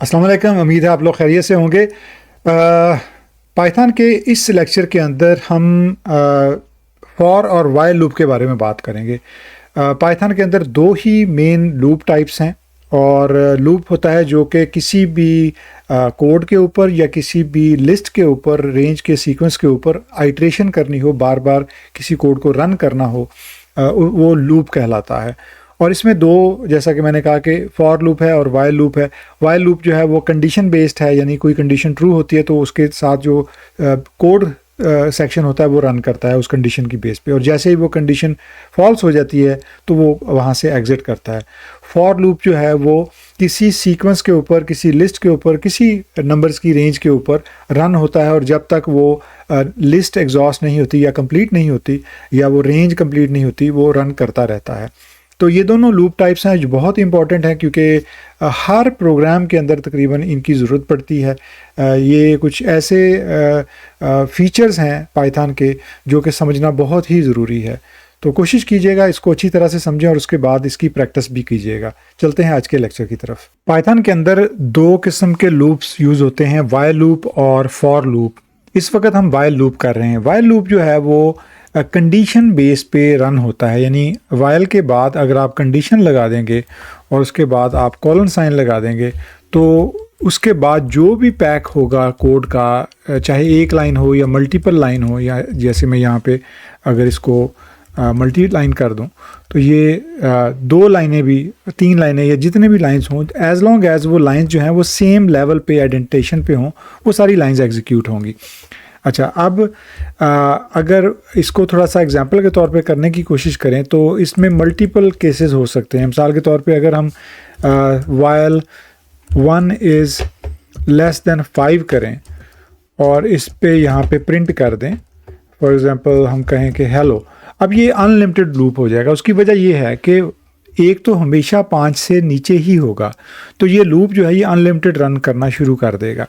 अस्सलाम वालेकुम। उम्मीद है आप लोग खैरियत से होंगे। पाइथन के इस लेक्चर के अंदर हम फॉर और वाइल लूप के बारे में बात करेंगे। पाइथन के अंदर दो ही मेन लूप टाइप्स हैं और लूप होता है जो कि किसी भी कोड के ऊपर या किसी भी लिस्ट के ऊपर, रेंज के सीक्वेंस के ऊपर आइट्रेशन करनी हो, बार बार किसी कोड को रन करना हो, वो लूप कहलाता है। और इसमें दो, जैसा कि मैंने कहा कि फॉर लूप है और वाइल लूप है। वाइल लूप जो है वो कंडीशन बेस्ड है, यानी कोई कंडीशन ट्रू होती है तो उसके साथ जो कोड सेक्शन होता है वो रन करता है उस कंडीशन की बेस पे, और जैसे ही वो कंडीशन फॉल्स हो जाती है तो वो वहाँ से एग्जिट करता है। फॉर लूप जो है वो किसी सीक्वेंस के ऊपर, किसी लिस्ट के ऊपर, किसी नंबर्स की रेंज के ऊपर रन होता है, और जब तक वो लिस्ट एग्जॉस्ट नहीं होती या कंप्लीट नहीं होती या वो रेंज कंप्लीट नहीं होती, वो रन करता रहता है। तो ये दोनों लूप टाइप्स हैं जो बहुत इंपॉर्टेंट हैं, क्योंकि हर प्रोग्राम के अंदर तकरीबन इनकी ज़रूरत पड़ती है। ये कुछ ऐसे फीचर्स हैं पाइथन के जो कि समझना बहुत ही ज़रूरी है। तो कोशिश कीजिएगा इसको अच्छी तरह से समझें और उसके बाद इसकी प्रैक्टिस भी कीजिएगा। चलते हैं आज के लेक्चर की तरफ। पाइथन के अंदर दो किस्म के लूप्स यूज़ होते हैं, वाइल लूप और फॉर लूप। इस वक्त हम वाइल लूप कर रहे हैं। वाइल लूप जो है वो कंडीशन बेस पे रन होता है, यानी वाइल के बाद अगर आप कंडीशन लगा देंगे और उसके बाद आप कॉलन साइन लगा देंगे तो उसके बाद जो भी पैक होगा कोड का, चाहे एक लाइन हो या मल्टीपल लाइन हो, या जैसे मैं यहाँ पे अगर इसको मल्टी लाइन कर दूँ तो ये दो लाइनें भी, तीन लाइनें या जितने भी लाइंस हों, एज लॉन्ग एज वो लाइंस जो हैं वो सेम लेवल पे आइडेंटिटेशन पे हों, वो सारी लाइंस एग्जीक्यूट होंगी। अच्छा, अब अगर इसको थोड़ा सा एग्जांपल के तौर पे करने की कोशिश करें तो इसमें मल्टीपल केसेस हो सकते हैं। मिसाल के तौर पे अगर हम वाइल 1 इज़ लेस देन 5 करें और इस पे यहाँ पे प्रिंट कर दें, फॉर एग्जांपल हम कहें कि हेलो, अब ये अनलिमिटेड लूप हो जाएगा। उसकी वजह ये है कि एक तो हमेशा 5 से नीचे ही होगा, तो ये लूप जो है ये अनलिमिटेड रन करना शुरू कर देगा।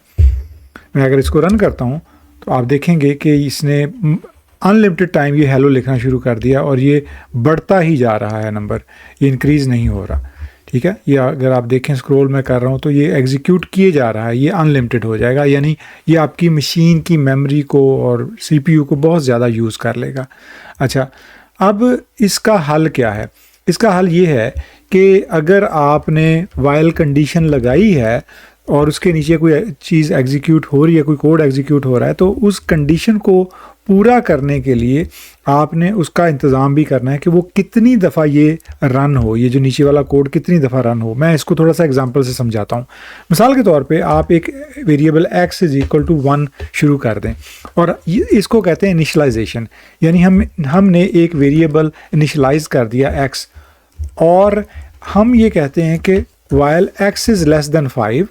मैं अगर इसको रन करता हूँ तो आप देखेंगे कि इसने अनलिमिटेड टाइम ये हेलो लिखना शुरू कर दिया और ये बढ़ता ही जा रहा है नंबर, ये इंक्रीज़ नहीं हो रहा। ठीक है, ये अगर आप देखें स्क्रॉल मैं कर रहा हूँ तो ये एग्जीक्यूट किए जा रहा है, ये अनलिमिटेड हो जाएगा, यानी ये आपकी मशीन की मेमोरी को और सीपीयू को बहुत ज़्यादा यूज़ कर लेगा। अच्छा, अब इसका हल क्या है? इसका हल ये है कि अगर आपने वाइल कंडीशन लगाई है और उसके नीचे कोई चीज़ एग्जीक्यूट हो रही है, कोई कोड एग्जीक्यूट हो रहा है, तो उस कंडीशन को पूरा करने के लिए आपने उसका इंतज़ाम भी करना है कि वो कितनी दफ़ा ये रन हो, ये जो नीचे वाला कोड कितनी दफ़ा रन हो। मैं इसको थोड़ा सा एग्जांपल से समझाता हूँ। मिसाल के तौर पे आप एक variable x is equal to 1 शुरू कर दें, और इसको कहते हैं इनिशलाइजेशन, यानी हमने एक वेरिएबल इनिशलाइज कर दिया x, और हम ये कहते हैं कि while x is less than 5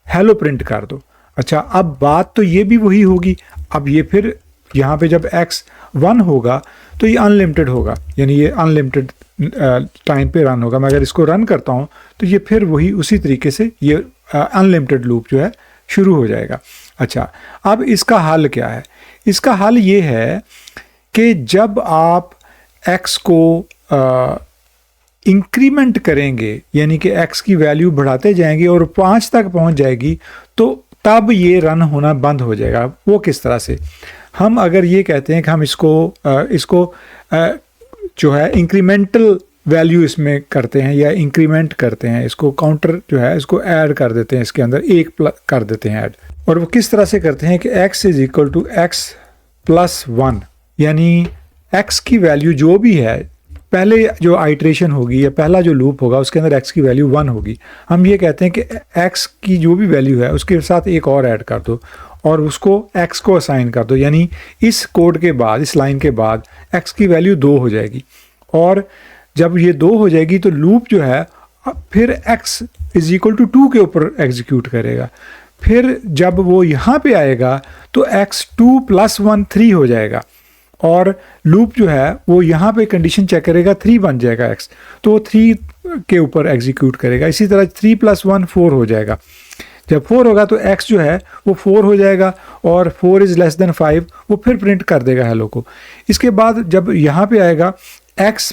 hello print कर दो। अच्छा, अब बात तो ये भी वही होगी। अब ये फिर यहाँ पे जब x 1 होगा तो ये अनलिमिटेड होगा, यानी ये अनलिमिटेड टाइम पे रन होगा। मैं अगर इसको रन करता हूँ तो ये फिर वही उसी तरीके से ये अनलिमिटेड लूप जो है शुरू हो जाएगा। अच्छा, अब इसका हल क्या है? इसका हल ये है कि जब आप x को इंक्रीमेंट करेंगे, यानी कि x की वैल्यू बढ़ाते जाएंगे और 5 तक पहुंच जाएगी, तो तब ये रन होना बंद हो जाएगा। वो किस तरह से? हम अगर ये कहते हैं कि हम इसको जो है इंक्रीमेंटल वैल्यू इसमें करते हैं या इंक्रीमेंट करते हैं, इसको काउंटर जो है इसको ऐड कर देते हैं, इसके अंदर 1 कर देते हैं ऐड। और वो किस तरह से करते हैं कि x is equal to x plus 1, यानी x की वैल्यू जो भी है, पहले जो आइट्रेशन होगी या पहला जो लूप होगा उसके अंदर x की वैल्यू 1 होगी। हम ये कहते हैं कि x की जो भी वैल्यू है उसके साथ एक और ऐड कर दो और उसको x को असाइन कर दो, यानी इस कोड के बाद, इस लाइन के बाद x की वैल्यू 2 हो जाएगी। और जब ये 2 हो जाएगी तो लूप जो है फिर x इज़ इक्वल टू 2 के ऊपर एग्जीक्यूट करेगा। फिर जब वो यहाँ पे आएगा तो x 2 प्लस 1 3 हो जाएगा, और लूप जो है वो यहाँ पे कंडीशन चेक करेगा, 3 बन जाएगा x, तो वो 3 के ऊपर एग्जीक्यूट करेगा। इसी तरह 3 प्लस 1 4 हो जाएगा। जब 4 होगा तो x जो है वो 4 हो जाएगा, और 4 इज़ लेस देन 5 वो फिर प्रिंट कर देगा हेलो को। इसके बाद जब यहाँ पे आएगा x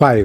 5،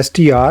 str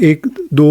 1 2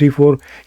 3 4,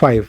5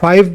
5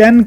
10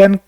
10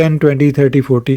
10 20 30 40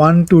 1 to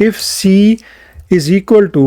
if c is equal to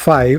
5،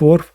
4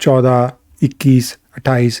14 21 28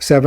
7